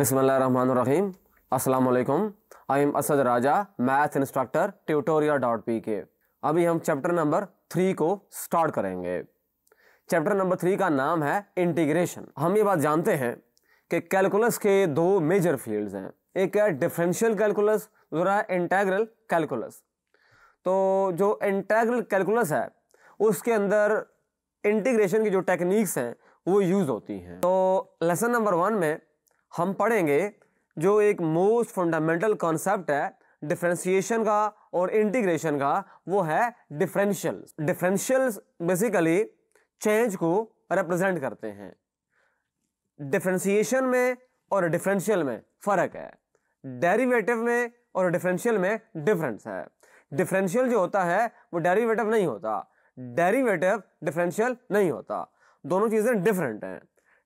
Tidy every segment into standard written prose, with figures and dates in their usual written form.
बिस्मिल्लाहिर्रहमानिर्रहीम। अस्सलाम वालेकुम। I am Asad Raja, math instructor tutorial.pk। अभी हम चैप्टर नंबर 3 को स्टार्ट करेंगे। चैप्टर नंबर 3 का नाम है इंटीग्रेशन। हम ये बात जानते हैं कि कैलकुलस के दो मेजर फील्ड्स हैं, एक है डिफरेंशियल कैलकुलस, दूसरा है इंटीग्रल कैलकुलस। तो जो इंटीग्रल कैलकुलस है उसके अंदर इंटीग्रेशन की जो टेक्निक्स हैं वो यूज होती हैं। तो लेसन नंबर 1 में हम पढ़ेंगे जो एक मोस्ट फंडामेंटल कॉन्सेप्ट है डिफरेंशिएशन का और इंटीग्रेशन का, वो है डिफरेंशियल्स। डिफरेंशियल्स बेसिकली चेंज को रिप्रेजेंट करते हैं। डिफरेंशिएशन में और डिफरेंशियल में फर्क है, डेरिवेटिव में और डिफरेंशियल में डिफरेंस है। डिफरेंशियल जो होता है वो डेरिवेटिव नहीं होता, डेरिवेटिव डिफरेंशियल नहीं होता, दोनों चीजें डिफरेंट हैं।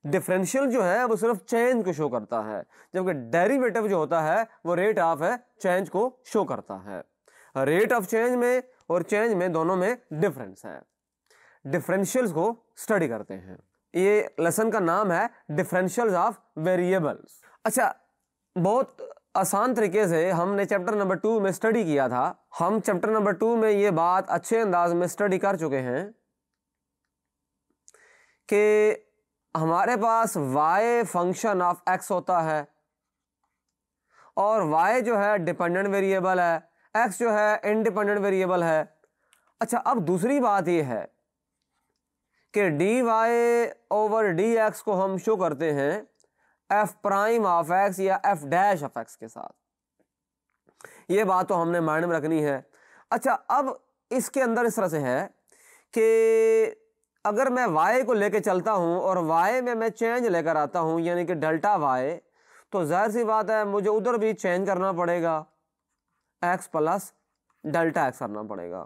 डिफरेंशियल जो है वो सिर्फ चेंज को शो करता है, जबकि डेरिवेटिव जो होता है वो रेट ऑफ चेंज को शो करता है। रेट ऑफ चेंज में और चेंज में दोनों में डिफरेंस है। डिफरेंशियल्स को स्टडी करते हैं। ये लेसन का नाम है डिफरेंशियल्स ऑफ वेरिएबल्स। अच्छा, बहुत आसान तरीके से हमने चैप्टर नंबर 2 में स्टडी किया था। हम चैप्टर नंबर 2 में ये बात अच्छे अंदाज में स्टडी कर चुके हैं कि हमारे पास y फंक्शन ऑफ x होता है और y जो है डिपेंडेंट वेरिएबल है, x जो है इंडिपेंडेंट वेरिएबल है। अच्छा, अब दूसरी बात यह है कि dy ओवर dx को हम शो करते हैं f प्राइम ऑफ x या f डैश ऑफ x के साथ। यह बात तो हमने माइंड में रखनी है। अच्छा, अब इसके अंदर इस तरह से है कि अगर मैं y को लेके चलता हूं और y में मैं चेंज लेकर आता हूं, यानी कि डेल्टा y, तो जाहिर सी बात है मुझे उधर भी चेंज करना पड़ेगा, x प्लस डेल्टा x करना पड़ेगा।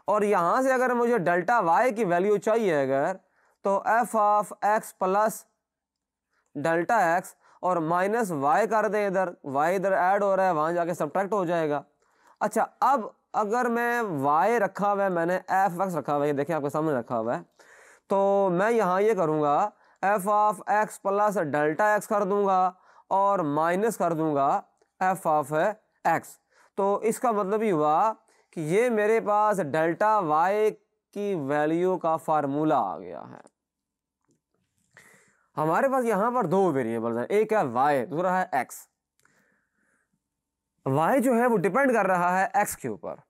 और यहां से अगर मुझे डेल्टा y की वैल्यू चाहिए अगर, तो f of x plus delta x और माइनस y कर दें, इधर y इधर ऐड हो रहा है, वहां जाके सब्ट्रैक्ट हो जाएगा। अच्छा, अब अगर मैं y रखा हुआ है, मैंने f(x) रखा हुआ है, ये देखिए आपके सामने रखा हुआ है, तो मैं यहां ये करूंगा f of x plus delta x कर दूंगा और माइनस कर दूंगा f ऑफ x। तो इसका मतलब ही हुआ कि ये मेरे पास डेल्टा y की वैल्यू का फार्मूला आ गया है। हमारे पास यहां पर दो वेरिएबल्स हैं, एक है y, दूसरा है x। y जो है वो डिपेंड कर रहा है x के ऊपर।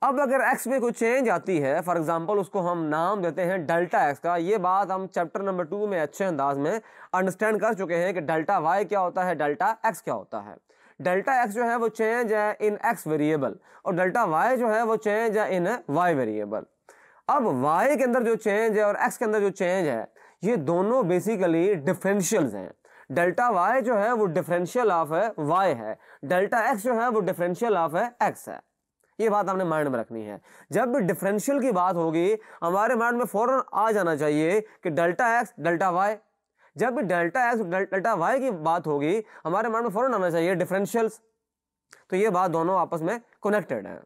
अब अगर x में कोई चेंज आती है, फॉर एग्जांपल उसको हम नाम देते हैं डेल्टा x का। ये बात हम चैप्टर नंबर 2 में अच्छे अंदाज में अंडरस्टैंड कर चुके हैं कि डेल्टा y क्या होता है, डेल्टा x क्या होता है। डेल्टा x जो है वो चेंज है इन x वेरिएबल और डेल्टा y जो है वो चेंज है इन y वेरिएबल। अब y के अंदर जो चेंज है और x के अंदर जो चेंज है, ये दोनों बेसिकली डिफरेंशियल्स हैं। डेल्टा y जो है वो डिफरेंशियल ऑफ y है, डेल्टा x जो है वो डिफरेंशियल ऑफ x है। ये बात हमने माइंड में रखनी है। जब भी डिफरेंशियल की बात होगी हमारे माइंड में फौरन आ जाना चाहिए कि डेल्टा x डेल्टा y। जब भी डेल्टा x डेल्टा y की बात होगी हमारे माइंड में फौरन आना चाहिए डिफरेंशियल्स। तो ये बात दोनों आपस में कनेक्टेड है।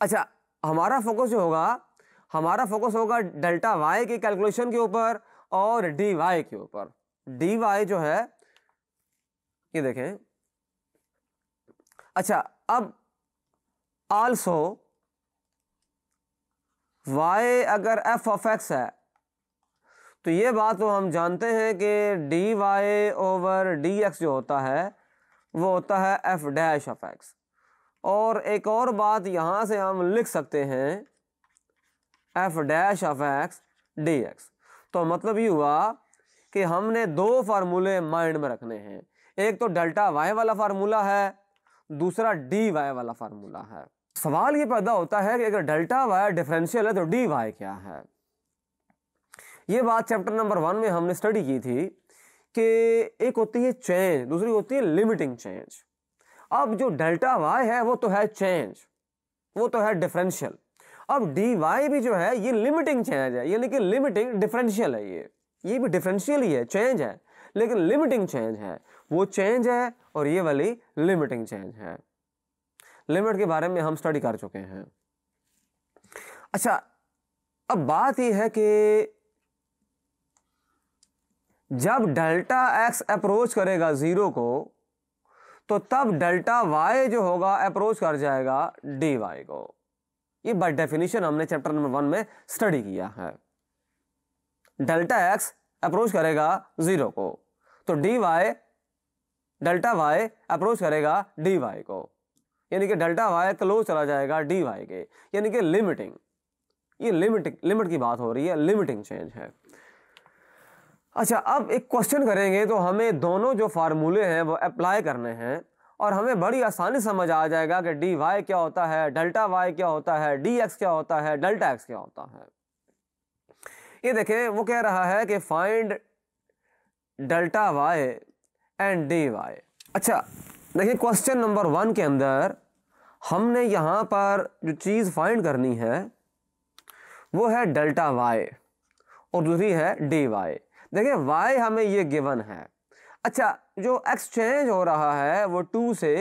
अच्छा, हमारा फोकस जो होगा, हमारा फोकस होगा डेल्टा y की कैलकुलेशन के ऊपर और dy के ऊपर। dy जो है ये देखें। अच्छा, अब आल्सो y अगर f ऑफ x है तो ये बात तो हम जानते हैं कि dy ओवर dx जो होता है वो होता है f डैश ऑफ x। और एक और बात यहां से हम लिख सकते हैं f dash of x dx। तो मतलब ये हुआ कि हमने दो फार्मूले माइंड में रखने हैं, एक तो डेल्टा y वाला फार्मूला है, दूसरा dy वाला फार्मूला है। सवाल ये पैदा होता है कि अगर डेल्टा y डिफरेंशियल है तो dy क्या है। ये बात चैप्टर नंबर 1 में हमने स्टडी की थी कि एक होती है चेंज, दूसरी होती है लिमिटिंग चेंज। अब जो डेल्टा y है वो तो है चेंज, वो तो है डिफरेंशियल। अब dy भी जो है ये लिमिटिंग चेंज है, यानी कि लिमिटिंग डिफरेंशियल है। ये भी डिफरेंशियल ही है, चेंज है, लेकिन लिमिटिंग चेंज है। वो चेंज है और ये वाली लिमिटिंग चेंज है। लिमिट के बारे में हम स्टडी कर चुके हैं। अच्छा, अब बात यह है कि जब डेल्टा एक्स अप्रोच करेगा 0 को तो तब डेल्टा वाई जो होगा अप्रोच कर जाएगा dy को। ये बाय डेफिनेशन हमने चैप्टर नंबर 1 में स्टडी किया है। डेल्टा एक्स अप्रोच करेगा 0 को तो डेल्टा वाई अप्रोच करेगा dy को, यानी कि डेल्टा वाई क्लोज चला जाएगा dy के, यानी कि लिमिटिंग। ये लिमिट की बात हो रही है, लिमिटिंग चेंज है। अच्छा, अब एक क्वेश्चन करेंगे तो हमें दोनों जो फार्मूले हैं वो अप्लाई करने हैं और हमें बड़ी आसानी समझ आ जाएगा कि dy क्या होता है, डेल्टा y क्या होता है, dx क्या होता है, डेल्टा x क्या होता है। ये देखें, वो कह रहा है कि find delta y and dy। अच्छा देखिए, क्वेश्चन नंबर 1 के अंदर हमने यहां पर जो चीज फाइंड करनी है वो है डेल्टा y और दूसरी है dy। देखिए y हमें ये गिवन है। अच्छा, जो एक्सचेंज हो रहा है वो 2 से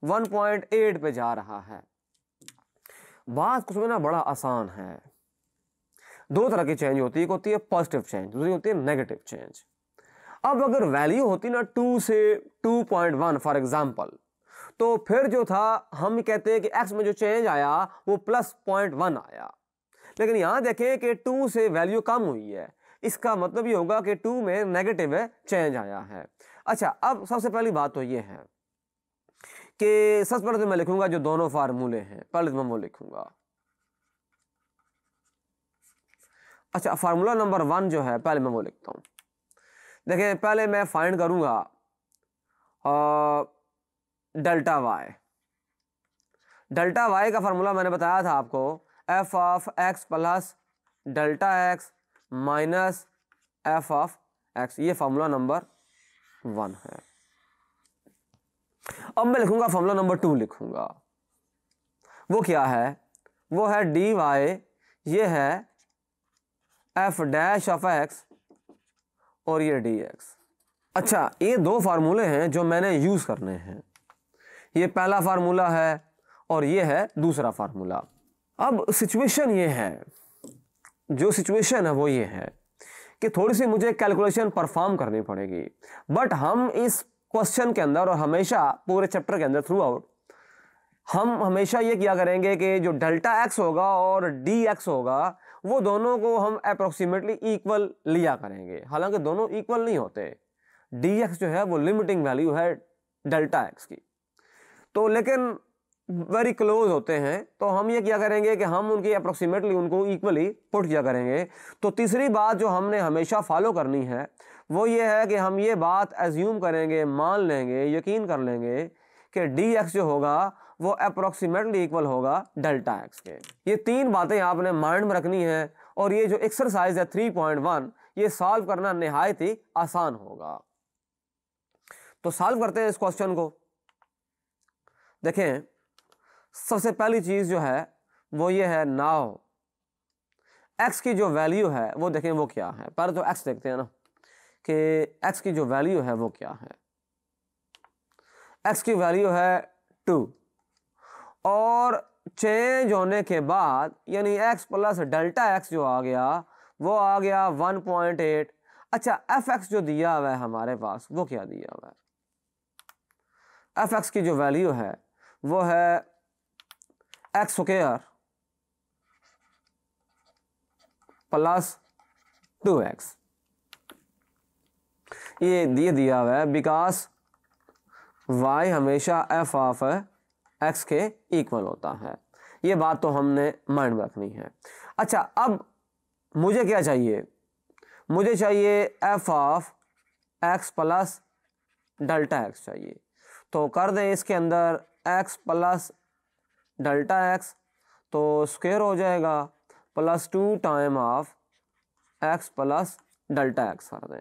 1.8 पे जा रहा है। बात कुछ में ना बड़ा आसान है। दो तरह की चेंज होती है, एक होती है पॉजिटिव चेंज, दूसरी होती है नेगेटिव चेंज। अब अगर वैल्यू होती ना 2 से 2.1 फॉर एग्जांपल, तो फिर जो था हम कहते हैं कि x में जो चेंज आया वो प्लस 0.1 आया। लेकिन यहां देखें कि 2 से वैल्यू कम हुई है, इसका मतलब ये होगा कि 2 में नेगेटिव चेंज आया है। अच्छा, अब सबसे पहली बात तो ये है कि सबसे पहले तो मैं लिखूंगा जो दोनों फार्मूले हैं, पहले तो मैं वो लिखूंगा। अच्छा, फार्मूला नंबर 1 जो है पहले मैं वो लिखता हूं। देखिए, पहले मैं फाइंड करूंगा डेल्टा वाई। डेल्टा वाई का फार्मूला मैंने बताया था आपको, F of x plus delta x minus F of x. ये फार्मूला नंबर 1 है। अब मैं लिखूंगा फार्मूला नंबर 2 लिखूंगा। वो क्या है? वो है डी वाई, ये है एफ डैश ऑफ एक्स और ये डी एक्स। अच्छा, ये दो फार्मूले हैं जो मैंने यूज करने हैं। ये पहला फार्मूला है और ये है दूसरा फार्मूला। अब सिचुएशन ये है, जो सिचुएशन है वो ये है कि थोड़ी सी मुझे कैलकुलेशन परफॉर्म करनी पड़ेगी। बट हम इस क्वेश्चन के अंदर और हमेशा पूरे चैप्टर के अंदर थ्रू आउट हम हमेशा ये किया करेंगे कि जो डेल्टा एक्स होगा और डी एक्स होगा वो दोनों को हम अप्रोक्सीमेटली इक्वल लिया करेंगे। हालांकि दोनों इक्वल नहीं होते, डी एक्स जो है वो लिमिटिंग वैल्यू है डेल्टा एक्स की, तो लेकिन वेरी क्लोज होते हैं। तो हम ये किया करेंगे कि हम उनकी अप्रोक्सीमेटली उनको इक्वली पुट किया करेंगे। तो तीसरी बात जो हमने हमेशा फॉलो करनी है वो ये है कि हम ये बात एज्यूम करेंगे, मान लेंगे, यकीन कर लेंगे कि डी एक्स जो होगा वो अप्रोक्सीमेटली इक्वल होगा डेल्टा एक्स के। ये तीन बातें आपने माइंड में रखनी है और ये जो एक्सरसाइज है 3.1 ये सॉल्व करना निहायत ही आसान होगा। तो सॉल्व करते हैं इस क्वेश्चन को। देखें, सबसे पहली चीज जो है वो ये है, नाउ x की जो वैल्यू है वो देखें वो क्या है। पहले तो x देखते हैं ना कि x की जो वैल्यू है वो क्या है। x की वैल्यू है 2 और चेंज होने के बाद यानी x प्लस डेल्टा x जो आ गया वो आ गया 1.8। अच्छा, fx जो दिया हुआ है हमारे पास वो क्या दिया हुआ है? fx की जो वैल्यू है वो है एक्स स्क्वायर प्लस 2x। ये दिया हुआ है बिकॉज y हमेशा f ऑफ x के इक्वल होता है। ये बात तो हमने माइंड में रखनी है। अच्छा, अब मुझे क्या चाहिए? मुझे चाहिए f of x plus delta x चाहिए। तो कर दें इसके अंदर x प्लस डेल्टा एक्स, तो स्क्वायर हो जाएगा plus 2 time of x plus delta x कर दें।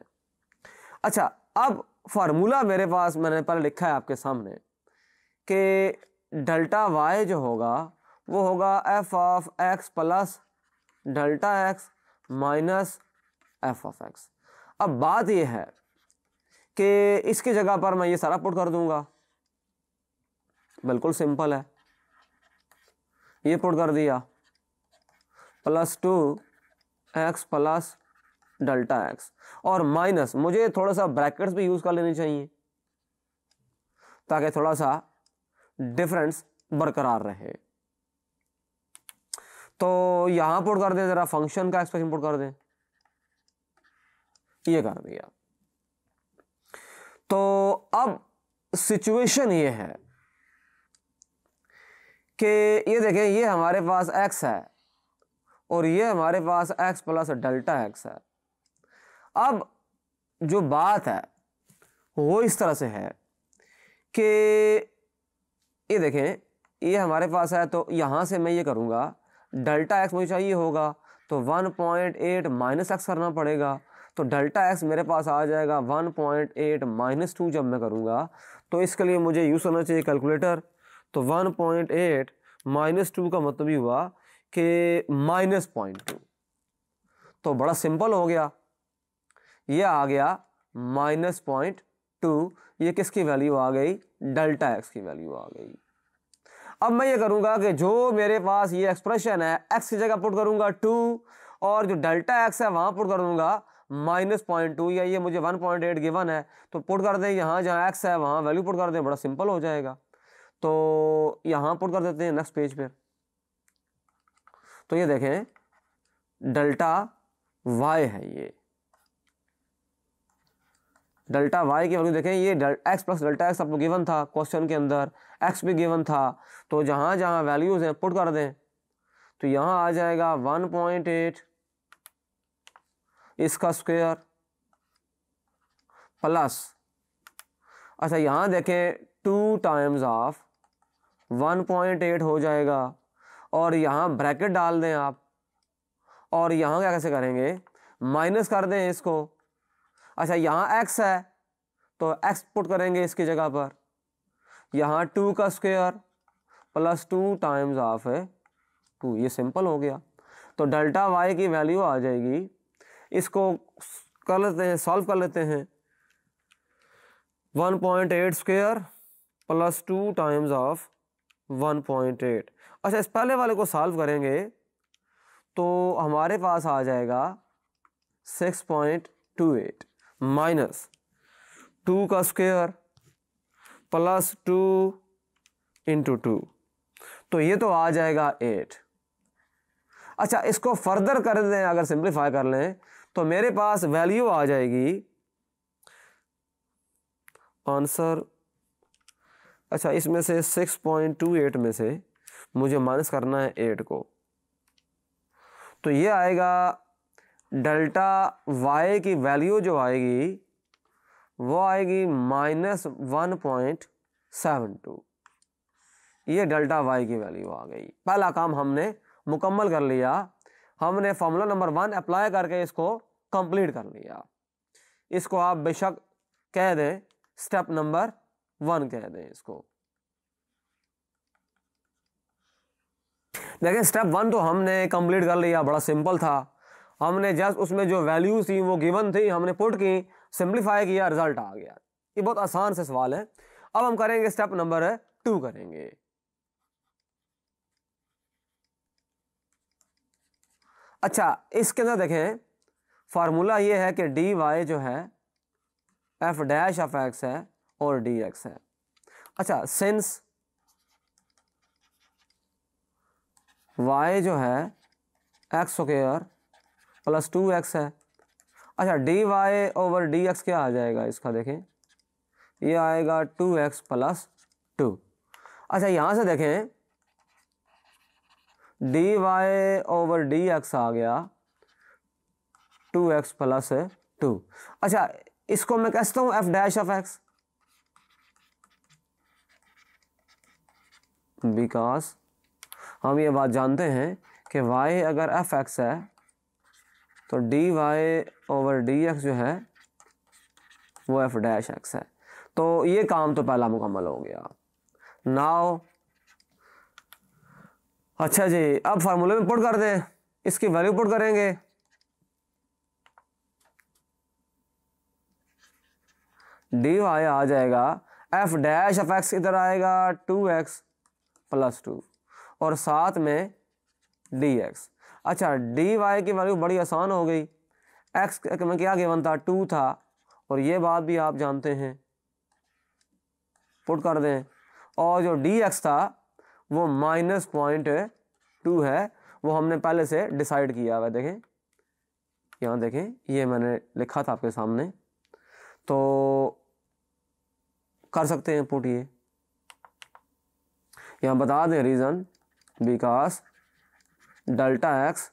अच्छा, अब फार्मूला मेरे पास मैंने पहले लिखा है आपके सामने कि डेल्टा y जो होगा वो होगा f of x plus delta x minus f of x। अब बात ये है कि इसकी जगह पर मैं ये सारा पुट कर दूंगा, बिल्कुल सिंपल है। ये पुट कर दिया plus 2x plus delta x, और माइनस मुझे थोड़ा सा ब्रैकेट्स भी यूज कर लेनी चाहिए ताकि थोड़ा सा डिफरेंस बरकरार रहे। तो यहां पुट कर दें, जरा फंक्शन का एक्सप्रेशन पुट कर दें, ये कर दिया। तो अब सिचुएशन ये है कि ये देखें, ये हमारे पास x है और ये हमारे पास x प्लस डेल्टा एक्स है। अब जो बात है वो इस तरह से है कि ये देखें, ये हमारे पास है, तो यहां से मैं ये करूंगा, डेल्टा एक्स मुझे चाहिए होगा तो 1.8 माइनस एक्स करना पड़ेगा। तो डेल्टा एक्स मेरे पास आ जाएगा 1.8 माइनस 2। जब मैं करूंगा तो इसके लिए मुझे यूज करना चाहिए कैलकुलेटर। तो 1.8 माइनस 2 का मतलब ही हुआ कि माइनस 0.2। तो बड़ा सिंपल हो गया, ये आ गया माइनस 0.2। ये किसकी वैल्यू आ गई? डेल्टा एक्स की वैल्यू आ गई। अब मैं ये करूंगा कि जो मेरे पास ये एक्सप्रेशन है, एक्स की जगह पुट करूंगा 2 और जो डेल्टा एक्स है वहां पुट कर दूंगा माइनस 0.2, या ये मुझे 1.8 गिवन है तो पुट कर दें, यहां जहां एक्स है वहां वैल्यू पुट कर दें, बड़ा सिंपल हो जाएगा। तो यहां पुट कर देते हैं नेक्स्ट पेज पे। तो ये देखें, डेल्टा वाई है, ये डेल्टा वाई की वैल्यू देखें, ये एक्स प्लस डेल्टा एक्स आपको गिवन था क्वेश्चन के अंदर, एक्स भी गिवन था। तो जहां जहां वैल्यूज हैं पुट कर दें, तो यहां आ जाएगा 1.8 इसका स्क्वायर प्लस, अच्छा यहां देखें 2 टाइम्स ऑफ 1.8 हो जाएगा, और यहां ब्रैकेट डाल दें आप, और यहां क्या कैसे करेंगे, माइनस कर दें इसको। अच्छा यहां x है तो x पुट करेंगे इसकी जगह पर, यहां 2 का स्क्वायर प्लस 2 टाइम्स ऑफ 2, ये सिंपल हो गया। तो डेल्टा y की वैल्यू आ जाएगी, इसको कर लेते हैं, सॉल्व कर लेते हैं, 1.8 स्क्वायर प्लस 2 टाइम्स ऑफ 1.8। अच्छा इस पहले वाले को सॉल्व करेंगे तो हमारे पास आ जाएगा 6.28 माइनस 2 का स्क्वायर प्लस 2 इंटू 2, तो ये तो आ जाएगा 8। अच्छा इसको फर्दर कर दें, अगर सिंप्लीफाई कर लें तो मेरे पास वैल्यू आ जाएगी आंसर, अच्छा इसमें से 6.28 में से मुझे माइनस करना है 8 को, तो ये आएगा डेल्टा y की वैल्यू जो आएगी वो आएगी -1.72। ये डेल्टा y की वैल्यू आ गई। पहला काम हमने मुकम्मल कर लिया, हमने फॉर्मूला नंबर 1 अप्लाई करके इसको कंप्लीट कर लिया। इसको आप बेशक कह दें स्टेप नंबर 1 कह दें इसको। देखिए स्टेप 1 तो हमने कंप्लीट कर लिया, बड़ा सिंपल था। हमने जस्ट उसमें जो वैल्यूज थी वो गिवन थी, हमने पुट की, सिंप्लीफाई किया, रिजल्ट आ गया। ये बहुत आसान से सवाल है। अब हम करेंगे स्टेप नंबर 2 करेंगे। अच्छा इसके अंदर देखें फार्मूला ये है कि डी वाई जो है एफ डैश ऑफ एक्स है और डी एक्स है। अच्छा सिंस y जो है एक्स स्क्वायर प्लस 2x है, अच्छा d Y over D x क्या आ जाएगा इसका, देखें ये आएगा 2x प्लस 2। अच्छा यहां से देखें D Y over D X आ गया 2x प्लस 2। अच्छा इसको मैं कहता हूं f dash of x, because हम ये बात जानते हैं कि y अगर एफ एक्स है तो d Y over D x जो है वो एफ डैश एक्स है। तो ये काम तो पहला मुकम्मल हो गया। नाउ अच्छा जी अब फार्मूले में पुट कर दें, इसकी वैल्यू पुट करेंगे, डी वाई आ जाएगा एफ डैश ऑफ एक्स इधर आएगा 2x प्लस 2 और साथ में dx। अच्छा dy की वैल्यू बड़ी आसान हो गई, एक्स में क्या गिवन था, 2 था, और ये बात भी आप जानते हैं, पुट कर दें। और जो डी एक्स था वो -0.2 है, वो हमने पहले से डिसाइड किया हुआ है। देखें यहाँ, देखें ये मैंने लिखा था आपके सामने, तो कर सकते हैं पुट। ये यहाँ बता दें reason, because delta x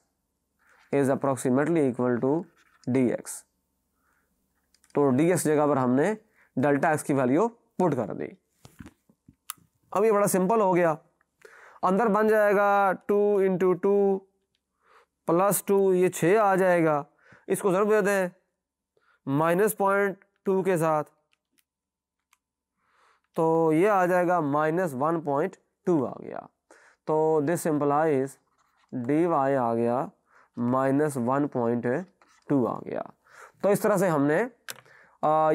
is approximately equal to d x. तो डी एक्स जगह पर हमने डेल्टा एक्स की वैल्यू पुट कर दी। अब ये बड़ा सिंपल हो गया, अंदर बन जाएगा 2 × 2 + 2, ये 6 आ जाएगा। इसको ज़रूर दे दें -0.2 के साथ, तो ये आ जाएगा -1.2 आ गया। तो दिस सिंपलाइज डी वाई आ गया -1.2 आ गया। तो इस तरह से हमने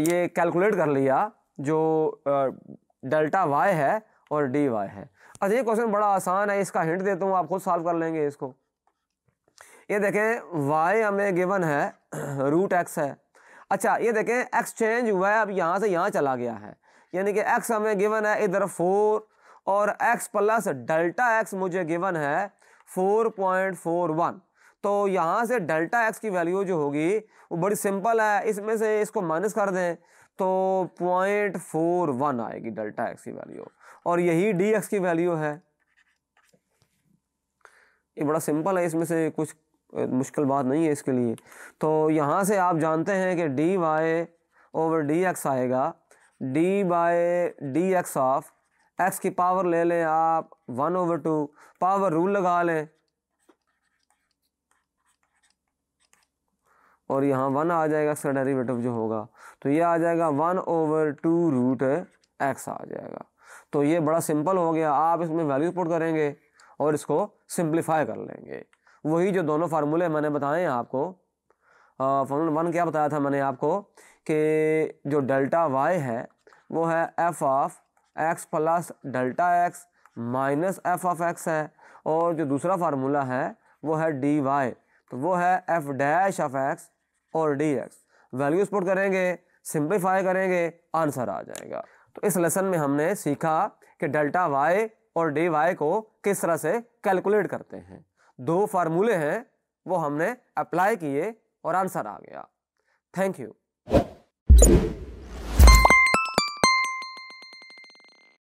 ये कैलकुलेट कर लिया जो डेल्टा वाई है और डी वाई है। अच्छा ये क्वेश्चन बड़ा आसान है, इसका हिंट देता हूँ, आप खुद सॉल्व कर लेंगे इसको। ये देखें y हमें गिवन है √x है। अच्छा ये देखें x चेंज हुआ है, अब यहाँ से यहाँ चला गया है, यानी कि x हमें गिवन है इधर 4 और x प्लस डेल्टा x मुझे गिवन है 4.41। तो यहाँ से डेल्टा x की वैल्यू जो होगी वो बड़ी सिंपल है, इसमें से इसको माइनस कर दें तो 0.41 आएगी डेल्टा x की वैल्यू, और यही dx की वैल्यू है। ये बड़ा सिंपल है, इसमें से कुछ मुश्किल बात नहीं है इसके लिए। तो यहाँ से आप जानते हैं कि dy ओवर dx आएगा, d/dx ऑफ x की पावर ले लें आप 1/2, पावर रूल लगा लें और यहाँ 1 आ जाएगा, इसका डेरिवेटिव जो होगा, तो ये आ जाएगा 1/2√x आ जाएगा। तो ये बड़ा सिंपल हो गया, आप इसमें वैल्यू पुट करेंगे और इसको सिंप्लीफाई कर लेंगे। वही जो दोनों फार्मूले मैंने बताए हैं आपको, फार्मूला 1 क्या बताया था मैंने आपको कि जो डेल्टा y है वो है f of x plus delta x minus f of x है, और जो दूसरा फार्मूला है वो है dy, तो वो है f डैश ऑफ x और dx। वैल्यूज पुट करेंगे, सिंप्लीफाई करेंगे, आंसर आ जाएगा। तो इस लेसन में हमने सीखा कि डेल्टा y और dy को किस तरह से कैलकुलेट करते हैं। 2 फार्मूले हैं वो हमने अप्लाई किए और आंसर आ गया। Thank you.